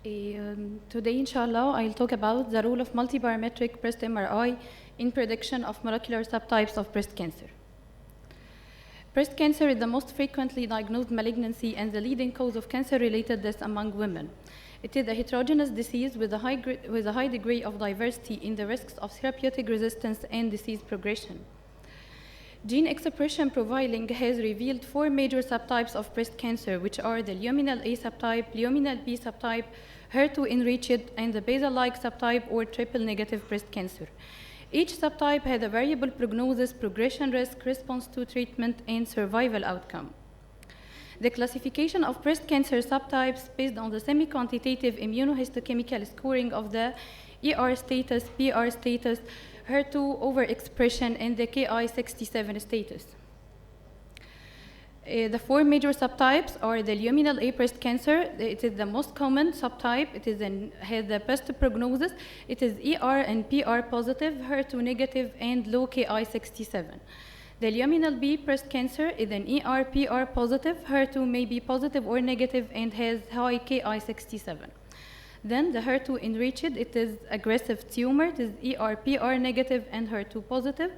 Today, inshallah, I'll talk about the role of multiparametric breast MRI in prediction of molecular subtypes of breast cancer. Breast cancer is the most frequently diagnosed malignancy and the leading cause of cancer-related deaths among women. It is a heterogeneous disease with a high degree of diversity in the risks of therapeutic resistance and disease progression. Gene expression profiling has revealed 4 major subtypes of breast cancer, which are the luminal A subtype, luminal B subtype, HER2-enriched, and the basal-like subtype or triple-negative breast cancer. Each subtype had a variable prognosis, progression risk, response to treatment, and survival outcome. The classification of breast cancer subtypes based on the semi-quantitative immunohistochemical scoring of the ER status, PR status, HER2 overexpression, and the Ki-67 status. The 4 major subtypes are the luminal A breast cancer. It is the most common subtype. It has the best prognosis. It is ER and PR positive, HER2 negative, and low Ki-67. The luminal B breast cancer is an ER, PR positive, HER2 may be positive or negative, and has high Ki-67. Then the HER2 enriched, it is aggressive tumor, it is ER, PR negative, and HER2 positive.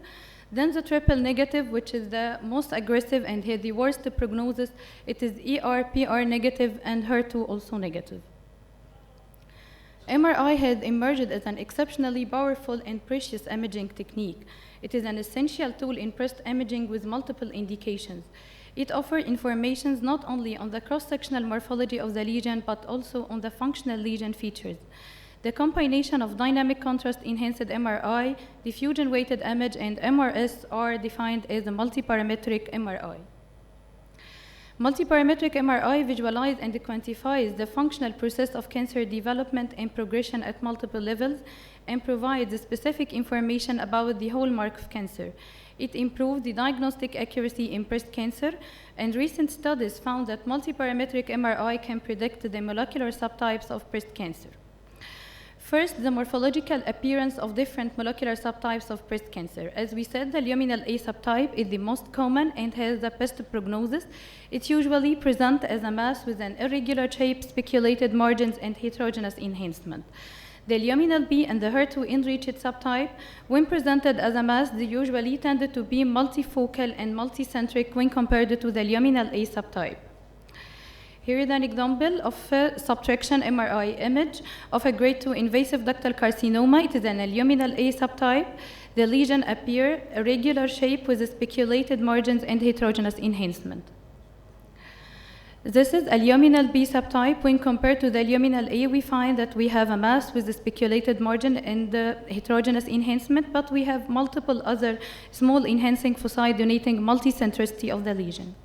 Then the triple negative, which is the most aggressive and has the worst prognosis, it is ER, PR negative, and HER2 also negative. MRI has emerged as an exceptionally powerful and precious imaging technique. It is an essential tool in breast imaging with multiple indications. It offers information not only on the cross-sectional morphology of the lesion, but also on the functional lesion features. The combination of dynamic contrast-enhanced MRI, diffusion-weighted image, and MRS are defined as a multiparametric MRI. Multiparametric MRI visualizes and quantifies the functional process of cancer development and progression at multiple levels and provides specific information about the hallmark of cancer. It improves the diagnostic accuracy in breast cancer, and recent studies found that multiparametric MRI can predict the molecular subtypes of breast cancer. First, the morphological appearance of different molecular subtypes of breast cancer. As we said, the luminal A subtype is the most common and has the best prognosis. It usually presents as a mass with an irregular shape, speculated margins, and heterogeneous enhancement. The luminal B and the HER2-enriched subtype, when presented as a mass, they usually tended to be multifocal and multicentric when compared to the luminal A subtype. Here is an example of a subtraction MRI image of a grade 2 invasive ductal carcinoma. It is an luminal A subtype. The lesion appears a regular shape with speculated margins and heterogeneous enhancement. This is a luminal B subtype. When compared to the luminal A, we find that we have a mass with a speculated margin and heterogeneous enhancement, but we have multiple other small enhancing foci donating multicentricity of the lesion.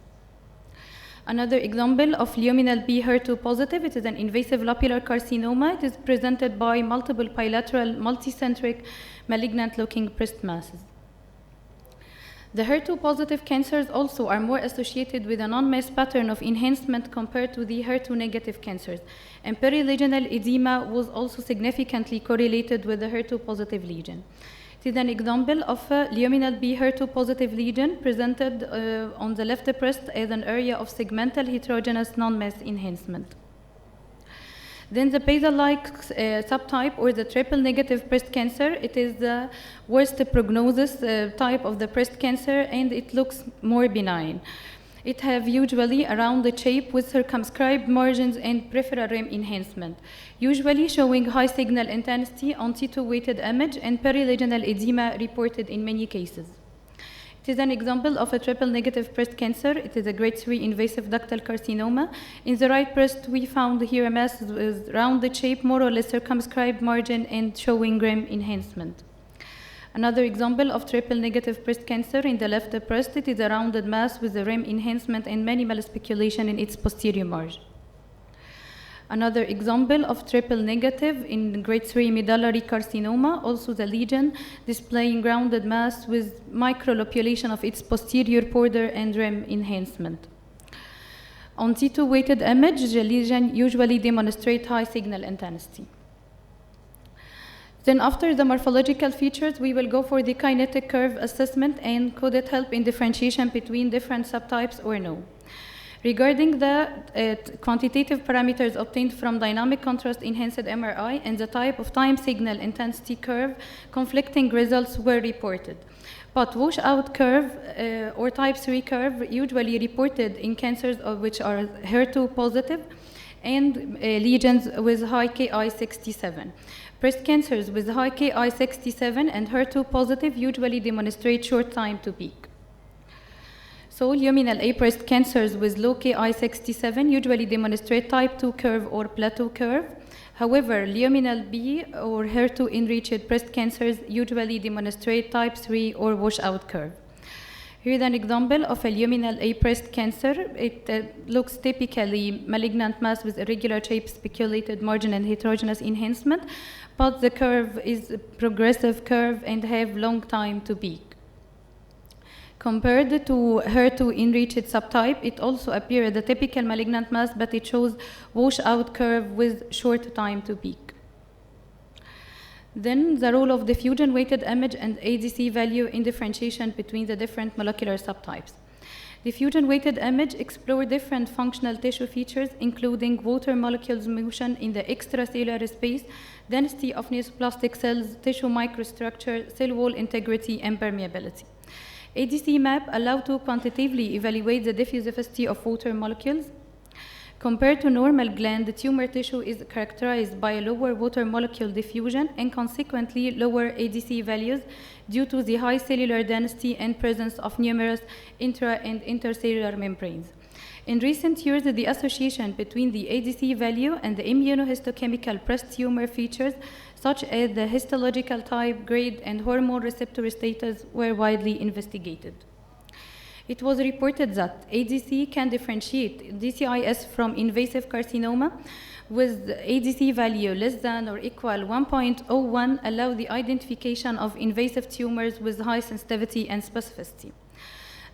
Another example of luminal B HER2 positive, it is an invasive lobular carcinoma. It is presented by multiple bilateral, multicentric, malignant-looking breast masses. The HER2 positive cancers also are more associated with a non-mass pattern of enhancement compared to the HER2 negative cancers, and perilesional edema was also significantly correlated with the HER2 positive lesion. It is an example of a luminal B HER2 positive lesion presented on the left breast as an area of segmental heterogeneous non-mass enhancement. Then the basal-like subtype or the triple negative breast cancer, it is the worst prognosis type of the breast cancer, and it looks more benign. It have usually a rounded shape with circumscribed margins and peripheral rim enhancement, usually showing high signal intensity on T2-weighted image and perilesional edema reported in many cases. It is an example of a triple negative breast cancer. It is a grade 3 invasive ductal carcinoma. In the right breast, we found here a mass with rounded shape, more or less circumscribed margin, and showing rim enhancement. Another example of triple negative breast cancer in the left breast, it is a rounded mass with a rim enhancement and minimal speculation in its posterior margin. Another example of triple negative in grade 3 medullary carcinoma, also the lesion displaying rounded mass with microlobulation of its posterior border and rim enhancement. On T2-weighted image, the lesion usually demonstrates high signal intensity. Then after the morphological features, we will go for the kinetic curve assessment and could it help in differentiation between different subtypes or no. Regarding the quantitative parameters obtained from dynamic contrast enhanced MRI and the type of time signal intensity curve, conflicting results were reported. But washout curve or type 3 curve usually reported in cancers which are HER2 positive and lesions with high Ki67. Breast cancers with high Ki67 and HER2 positive usually demonstrate short time to peak. So luminal A breast cancers with low Ki67 usually demonstrate type 2 curve or plateau curve. However, luminal B or HER2 enriched breast cancers usually demonstrate type 3 or washout curve. Here is an example of a luminal A breast cancer. It looks typically malignant mass with irregular shape, speculated margin, and heterogeneous enhancement, but the curve is a progressive curve and have long time to peak. Compared to HER2 enriched subtype, it also appears as a typical malignant mass, but it shows washout curve with short time to peak. Then the role of diffusion weighted image and ADC value in differentiation between the different molecular subtypes. Diffusion weighted image explore different functional tissue features, including water molecules motion in the extracellular space, density of neoplastic cells, tissue microstructure, cell wall integrity, and permeability. ADC map allow to quantitatively evaluate the diffusivity of water molecules. Compared to normal gland, the tumor tissue is characterized by lower water molecule diffusion and consequently lower ADC values due to the high cellular density and presence of numerous intra and intercellular membranes. In recent years, the association between the ADC value and the immunohistochemical breast tumor features, such as the histological type, grade, and hormone receptor status, were widely investigated. It was reported that ADC can differentiate DCIS from invasive carcinoma with ADC value less than or equal 1.01, allow the identification of invasive tumors with high sensitivity and specificity.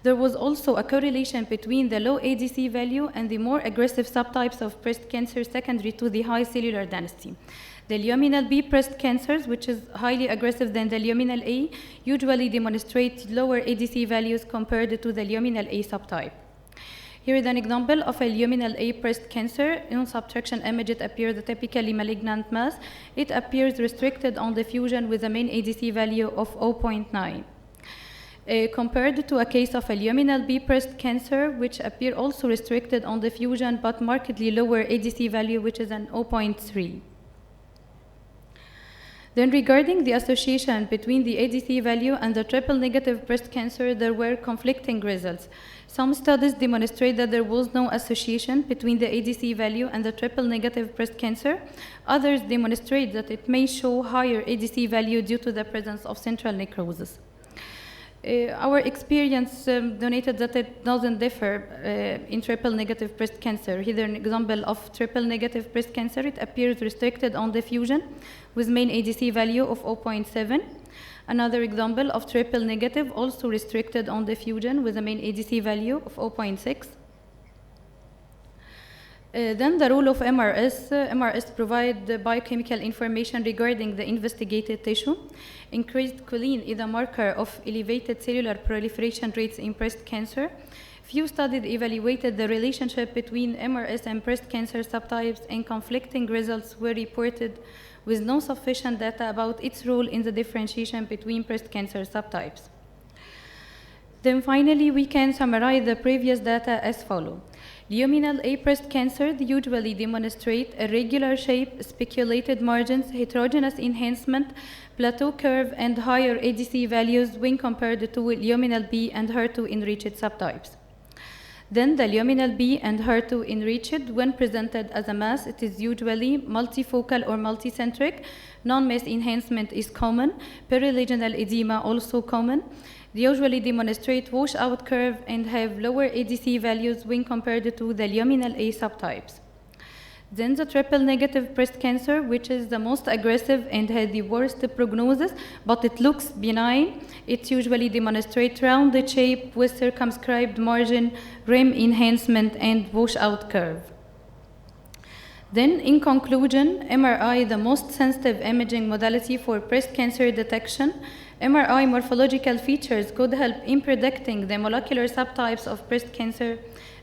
There was also a correlation between the low ADC value and the more aggressive subtypes of breast cancer secondary to the high cellular density. The luminal B breast cancers, which is highly aggressive than the luminal A, usually demonstrate lower ADC values compared to the luminal A subtype. Here is an example of a luminal A breast cancer. In subtraction image, it appears a typically malignant mass. It appears restricted on diffusion with a mean ADC value of 0.9. Compared to a case of a luminal B breast cancer, which appear also restricted on diffusion but markedly lower ADC value, which is an 0.3. Then regarding the association between the ADC value and the triple negative breast cancer, there were conflicting results. Some studies demonstrate that there was no association between the ADC value and the triple negative breast cancer. Others demonstrate that it may show higher ADC value due to the presence of central necrosis. Our experience donated that it doesn't differ in triple negative breast cancer. Here an example of triple negative breast cancer. It appears restricted on diffusion with main ADC value of 0.7. Another example of triple negative, also restricted on diffusion with a main ADC value of 0.6. Then the role of MRS. MRS provide biochemical information regarding the investigated tissue. Increased choline is a marker of elevated cellular proliferation rates in breast cancer. Few studies evaluated the relationship between MRS and breast cancer subtypes, and conflicting results were reported with no sufficient data about its role in the differentiation between breast cancer subtypes. Then finally, we can summarize the previous data as follows. Luminal A breast cancers usually demonstrate irregular shape, speculated margins, heterogeneous enhancement, plateau curve, and higher ADC values when compared to luminal B and HER2 enriched subtypes. Then the luminal B and HER2 enriched, when presented as a mass, it is usually multifocal or multicentric. Non-mass enhancement is common. Perilegional edema also common. They usually demonstrate washout curve and have lower ADC values when compared to the luminal A subtypes. Then the triple negative breast cancer, which is the most aggressive and has the worst prognosis, but it looks benign. It usually demonstrates rounded shape with circumscribed margin, rim enhancement, and washout curve. Then, in conclusion, MRI, the most sensitive imaging modality for breast cancer detection, MRI morphological features could help in predicting the molecular subtypes of breast cancer.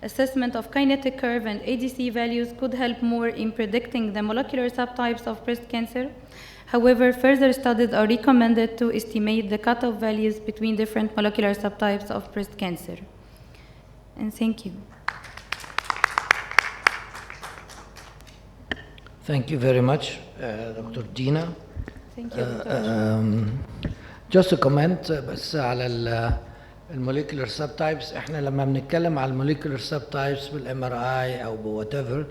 Assessment of kinetic curve and ADC values could help more in predicting the molecular subtypes of breast cancer. However, further studies are recommended to estimate the cutoff values between different molecular subtypes of breast cancer. And thank you. Thank you very much, Dr. Dina. Thank you, Dr. Just a comment بس على الموليكولر سب تايبس. احنا لما بنتكلم على الموليكولر سب تايبس بالام ار اي او بوات ايفر،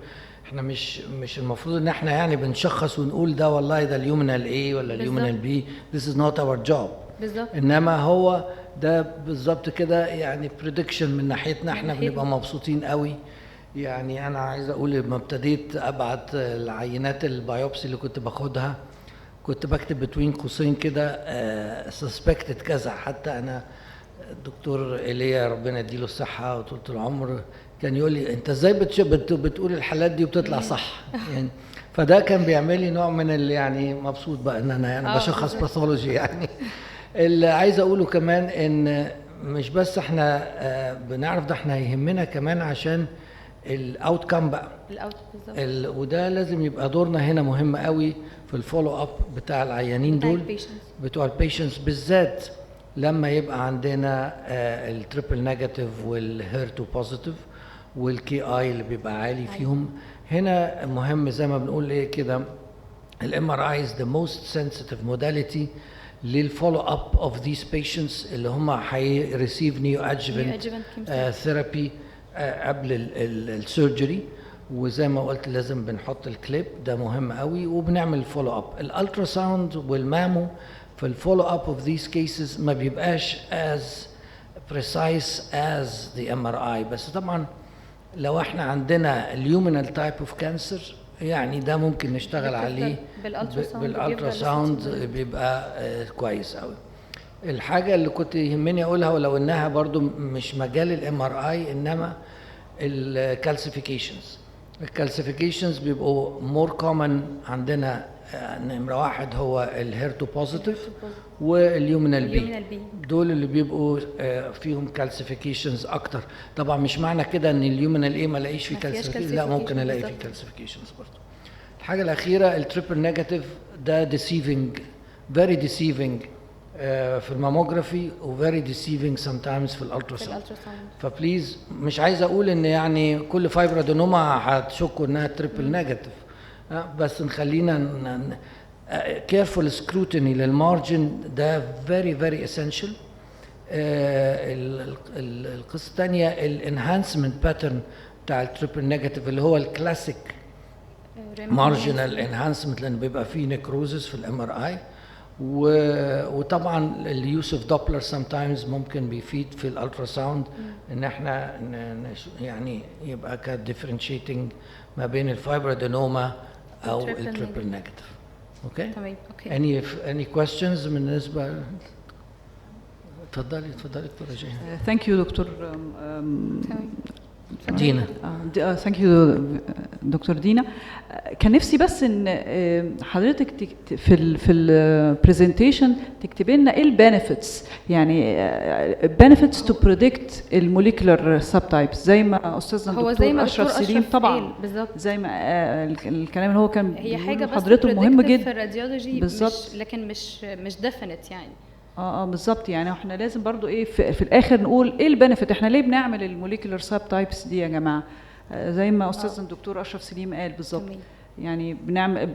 احنا مش المفروض ان احنا يعني بنشخص ونقول ده والله ده اليومينال اي ولا اليومينال بي. This is not our job. بالظبط. انما هو ده بالظبط كده يعني بريدكشن من ناحيتنا. احنا بنبقى مبسوطين قوي. يعني انا عايز اقول لما ابتديت ابعت العينات البايوبسي اللي كنت باخدها كنت بكتب بين قوسين كده سسبكتد كذا. حتى انا الدكتور ايليا ربنا يديله الصحه وطول العمر كان يقول لي انت ازاي بتقول الحالات دي وبتطلع صح يعني. فده كان بيعمل لي نوع من يعني مبسوط بقى ان انا يعني بشخص باثولوجي يعني. اللي عايز اقوله كمان ان مش بس احنا بنعرف ده، احنا يهمنا كمان عشان الاوت كام بقى. بالظبط. وده لازم يبقى دورنا هنا مهم قوي في الفولو اب بتاع العيانين دول بتوع البيشنتس بالذات لما يبقى عندنا التريبل نيجاتيف والهيرتو بوزيتيف والكي اي اللي بيبقى عالي فيهم. هنا مهم زي ما بنقول ايه كده، الام ار اي از ذا موست سنسيتيف موداليتي للفولو اب اوف ذيس بيشنتس اللي هم هيريسيف نيو ادجفنت ثيرابي قبل السيرجري. وزي ما قلت لازم بنحط الكليب ده مهم قوي وبنعمل فولو اب. الالترا ساوند والمامو في الفولو اب اوف ذيس كيسز ما بيبقاش as precise as the MRI. بس طبعا لو احنا عندنا اليومينال تايب اوف كانسر يعني ده ممكن نشتغل عليه بالالترا ساوند بيبقى كويس قوي. الحاجه اللي كنت يهمني اقولها ولو انها برضو مش مجال الام ار اي انما الكالسيفيكيشنز. الكالسيفيكيشنز بيبقوا مور كومن عندنا. نمره واحد هو الهيرتو بوزيتيف واليومينال بي، دول اللي بيبقوا فيهم كالسيفيكيشنز اكتر. طبعا مش معنى كده ان اليومينال ايه ما الاقيش فيه كالسيفيكيشنز، لا ممكن الاقي فيه كالسيفيكيشنز برضه. الحاجه الاخيره التريبل نيجاتيف ده ديسيفنج فيري ديسيفنج في الماموجرافي وفيري ديسيفنج سم تايمز في الالتراساوند. فبليز مش عايز اقول ان يعني كل فايبرادينوما هتشكوا انها تريبل نيجاتيف، بس نخلينا careful scrutiny للمارجن ده very very essential. القصه الثانيه الانهانسمنت باترن بتاع التريبل نيجاتيف اللي هو الكلاسيك مارجنال انهانسمنت لان بيبقى فيه نيكروزس في الام ار اي. وطبعا اليوس اوف دوبلر سم تايمز ممكن بيفيد في الالترا ساوند ان احنا يعني يبقى كديفرنشيتنج ما بين الفايبرادينوما او التريبل نيجاتيف. اوكي تمام. اوكي any questions بالنسبه؟ اتفضلي دكتوره جيهان. ثانك يو دكتور دينا. ثانك يو دكتور دينا. كان نفسي بس ان حضرتك في البرزنتيشن تكتبي لنا ايه البنفيتس، يعني بنفيتس تو بريدكت الموليكولر سب تايبس زي ما استاذنا الدكتور اشرف سليم طبعا زي ما الكلام اللي هو كان هي حاجه حضرته مهم جدا في الراديولوجي لكن مش ديفينيت يعني. بالظبط. يعني احنا لازم برضو ايه في الاخر نقول ايه البنفيت، احنا ليه بنعمل الموليكولر ساب تايبس دي يا جماعه زي ما استاذنا الدكتور اشرف سليم قال بالظبط. يعني بنعمل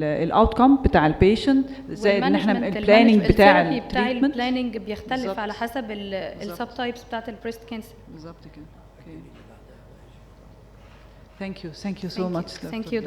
الاوت كم بتاع البيشنت زي ان احنا البلاننج بتاع البلاننج بيختلف بالزبط. على حسب الساب تايبس بتاعت البريست كانسر بالظبط كده. اوكي ثانك يو سو ماتش. ثانك يو.